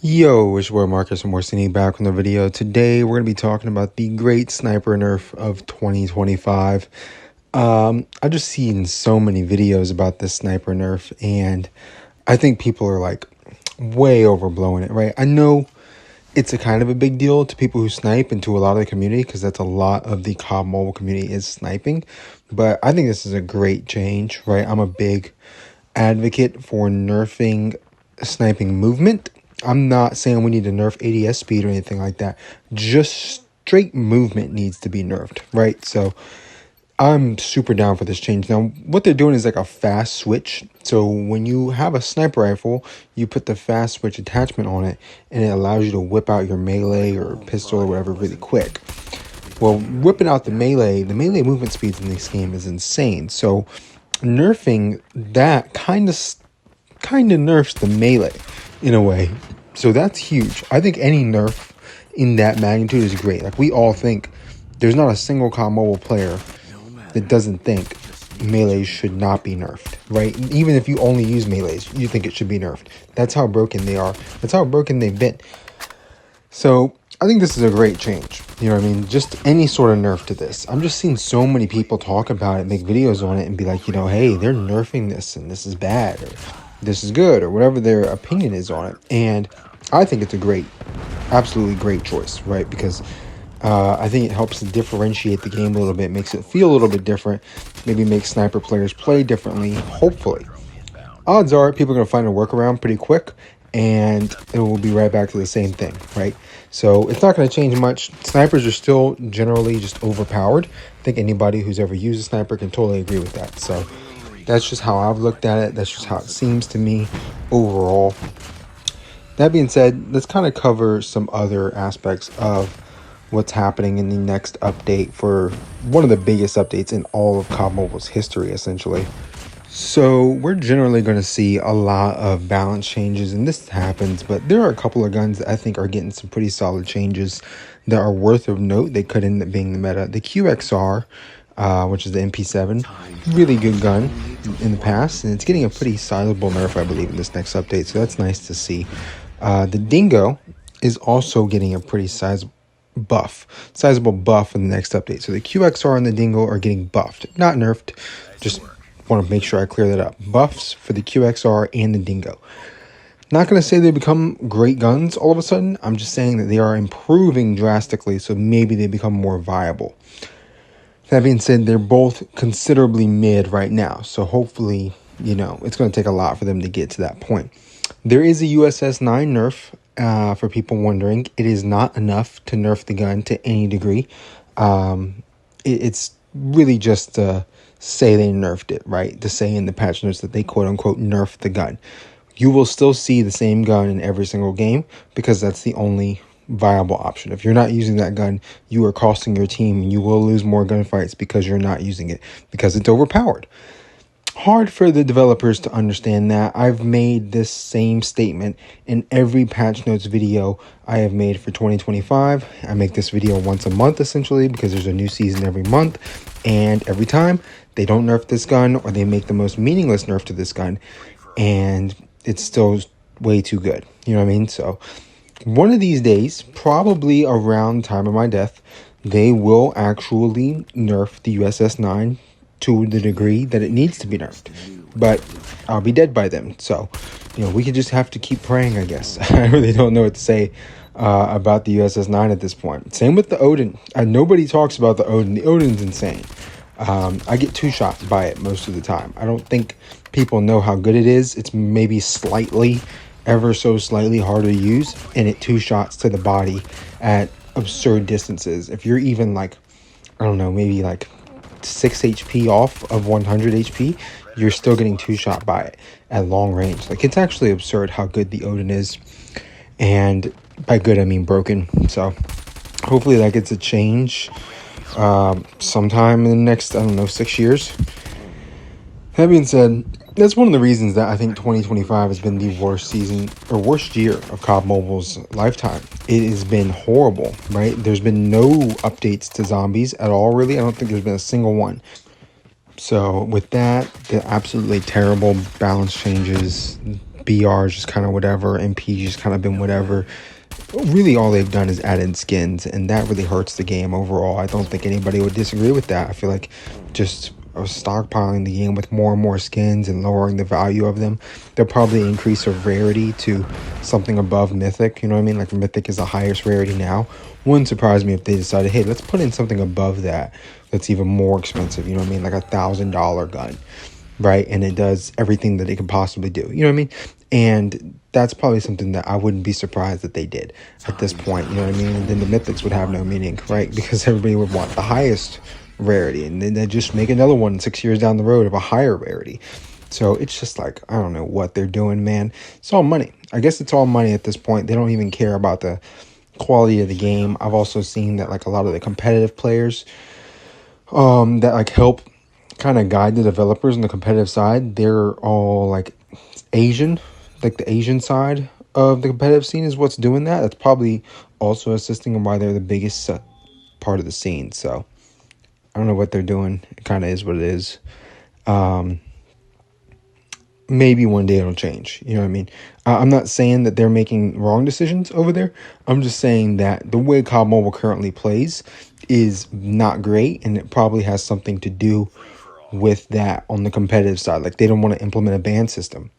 Yo, it's your boy Marcus and Morsini back on the video. Today we're going to be talking about the great sniper nerf of 2025. I've just seen so many videos about this sniper nerf, and I think people are like way overblowing it, right? I know it's a kind of a big deal to people who snipe and to a lot of the community, because that's a lot of the COD mobile community is sniping, but I think this is a great change, right? I'm a big advocate for nerfing sniping movement. I'm not saying we need to nerf ADS speed or anything like that. Just straight movement needs to be nerfed, right? So I'm super down for this change. Now, what they're doing is like a fast switch. So when you have a sniper rifle, you put the fast switch attachment on it, and it allows you to whip out your melee or pistol or whatever really quick. Well, whipping out the melee movement speeds in this game is insane. So nerfing that kind of nerfs the melee in a way. So that's huge. I think any nerf in that magnitude is great. Like, we all think there's not a single COD mobile player that doesn't think melees should not be nerfed, right? Even if you only use melees, you think it should be nerfed. That's how broken they are. That's how broken they've been. So I think this is a great change. You know what I mean? Just any sort of nerf to this. I'm just seeing so many people talk about it, make videos on it, and be like, hey, they're nerfing this, and this is bad, or this is good, or whatever their opinion is on it. And I think it's a great, absolutely great choice, right? Because I think it helps to differentiate the game a little bit, makes it feel a little bit different, maybe makes sniper players play differently, hopefully. Odds are people are going to find a workaround pretty quick, and it will be right back to the same thing, right? So it's not going to change much. Snipers are still generally just overpowered. I think anybody who's ever used a sniper can totally agree with that. So that's just how I've looked at it. That's just how it seems to me overall. That being said, let's kind of cover some other aspects of what's happening in the next update, for one of the biggest updates in all of COD Mobile's history, essentially. So we're generally going to see a lot of balance changes, and this happens, but there are a couple of guns that I think are getting some pretty solid changes that are worth of note. They could end up being the meta. The QXR, which is the MP7, really good gun in the past, and it's getting a pretty sizable nerf, I believe, in this next update, so that's nice to see. The Dingo is also getting a pretty sizable buff in the next update. So the QXR and the Dingo are getting buffed, not nerfed. Just want to make sure I clear that up. Buffs for the QXR and the Dingo. Not going to say they become great guns all of a sudden. I'm just saying that they are improving drastically, so maybe they become more viable. That being said, they're both considerably mid right now, so hopefully, it's going to take a lot for them to get to that point. There is a USS 9 nerf, for people wondering. It is not enough to nerf the gun to any degree. It's really just to say they nerfed it, right? To say in the patch notes that they quote-unquote nerfed the gun. You will still see the same gun in every single game, because that's the only viable option. If you're not using that gun, you are costing your team, and you will lose more gunfights because you're not using it, because it's overpowered. Hard for the developers to understand that. I've made this same statement in every patch notes video I have made for 2025. I make this video once a month, essentially, because there's a new season every month, and every time they don't nerf this gun, or they make the most meaningless nerf to this gun, and it's still way too good. You know what I mean? So one of these days, probably around the time of my death, they will actually nerf the USS 9 to the degree that it needs to be nerfed, but I'll be dead by then. So, we could just have to keep praying, I guess. I really don't know what to say about the USS 9 at this point. Same with the Odin. Nobody talks about the Odin. The Odin's insane. I get two shots by it most of the time. I don't think people know how good it is. It's maybe ever so slightly harder to use, and it two shots to the body at absurd distances. If you're even like, I don't know, maybe like 6 HP off of 100 HP, you're still getting two shot by it at long range. Like, it's actually absurd how good the Odin is, and by good I mean broken. So hopefully that gets a change sometime in the next, 6 years. That being said, that's one of the reasons that I think 2025 has been the worst season or worst year of COD Mobile's lifetime. It has been horrible, right? There's been no updates to zombies at all, really. I don't think there's been a single one. So with that, the absolutely terrible balance changes, BR is just kind of whatever. MP just kind of been whatever. Really, all they've done is add in skins, and that really hurts the game overall. I don't think anybody would disagree with that. I feel like just stockpiling the game with more and more skins and lowering the value of them, they'll probably increase a rarity to something above Mythic. You know what I mean? Like Mythic is the highest rarity now. Wouldn't surprise me if they decided, hey, let's put in something above that that's even more expensive. You know what I mean? Like $1,000 gun, right? And it does everything that it could possibly do. You know what I mean? And that's probably something that I wouldn't be surprised that they did at this point. You know what I mean? And then the mythics would have no meaning, right? Because everybody would want the highest rarity, and then they just make another one 6 years down the road of a higher rarity. So it's just like, I don't know what they're doing, man. It's all money. I guess it's all money at this point. They don't even care about the quality of the game. I've also seen that like a lot of the competitive players that like help kind of guide the developers on the competitive side, they're all like Asian, like the Asian side of the competitive scene is what's doing that. That's probably also assisting in why they're the biggest part of the scene. So I don't know what they're doing. It kind of is what it is. Maybe one day it'll change. You know what I mean? I'm not saying that they're making wrong decisions over there. I'm just saying that the way COD Mobile currently plays is not great, and it probably has something to do with that on the competitive side. Like they don't want to implement a ban system.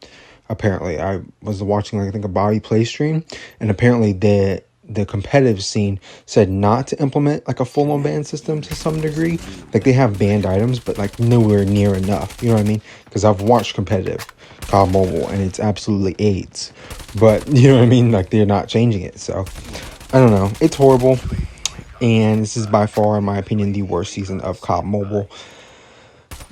Apparently, I was watching like I think a Bobby play stream, and apparently the competitive scene said not to implement like a full-on ban system to some degree. Like they have banned items, but like nowhere near enough. You know what I mean? Because I've watched competitive COD Mobile, and it's absolutely AIDS. But you know what I mean? Like they're not changing it. So I don't know. It's horrible, and this is by far, in my opinion, the worst season of COD Mobile.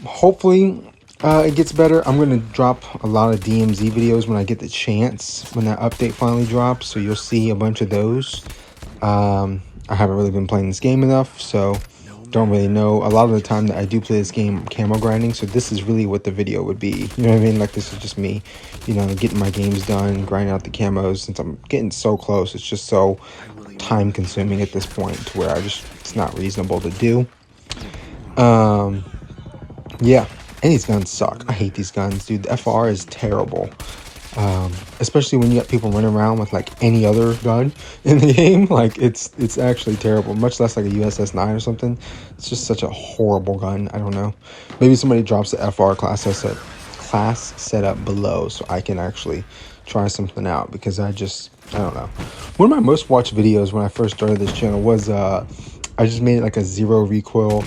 Hopefully it gets better. I'm going to drop a lot of DMZ videos when I get the chance, when that update finally drops, so you'll see a bunch of those. I haven't really been playing this game enough, so don't really know. A lot of the time that I do play this game, I'm camo grinding, so this is really what the video would be. You know what I mean? Like this is just me, you know, getting my games done, grinding out the camos. Since I'm getting so close, it's just so time consuming at this point to where it's not reasonable to do. Yeah, and these guns suck. I hate these guns, dude. The FR is terrible. Especially when you got people running around with like any other gun in the game. Like it's actually terrible, much less like a USS-9 or something. It's just such a horrible gun. I don't know. Maybe somebody drops the FR class setup below so I can actually try something out, because I don't know. One of my most watched videos when I first started this channel was I just made it like a zero recoil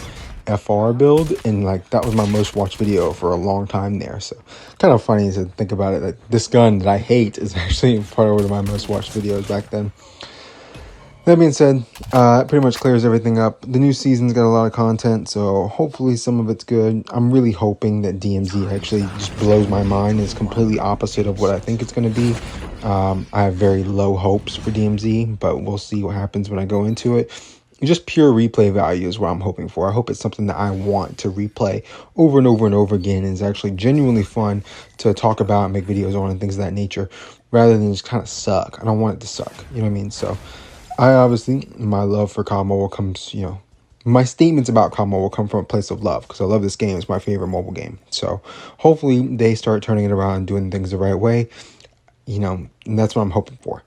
FR build, and like that was my most watched video for a long time there. So kind of funny to think about it, that this gun that I hate is actually part of one of my most watched videos back then. That being said, it pretty much clears everything up. The new season's got a lot of content, so hopefully some of it's good. I'm really hoping that DMZ actually just blows my mind. It's completely opposite of what I think it's going to be. I have very low hopes for DMZ, but we'll see what happens when I go into it. Just pure replay value is what I'm hoping for. I hope it's something that I want to replay over and over and over again, and is actually genuinely fun to talk about and make videos on and things of that nature, rather than just kind of suck. I don't want it to suck. You know what I mean? So I obviously, my love for COD Mobile comes, you know, my statements about COD Mobile come from a place of love, because I love this game. It's my favorite mobile game. So hopefully they start turning it around and doing things the right way. You know, and that's what I'm hoping for.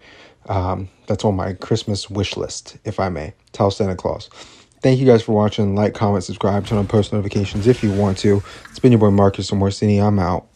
That's on my Christmas wish list, if I may. Tell Santa Claus. Thank you guys for watching. Like, comment, subscribe, turn on post notifications if you want to. It's been your boy Marcus from More City. I'm out.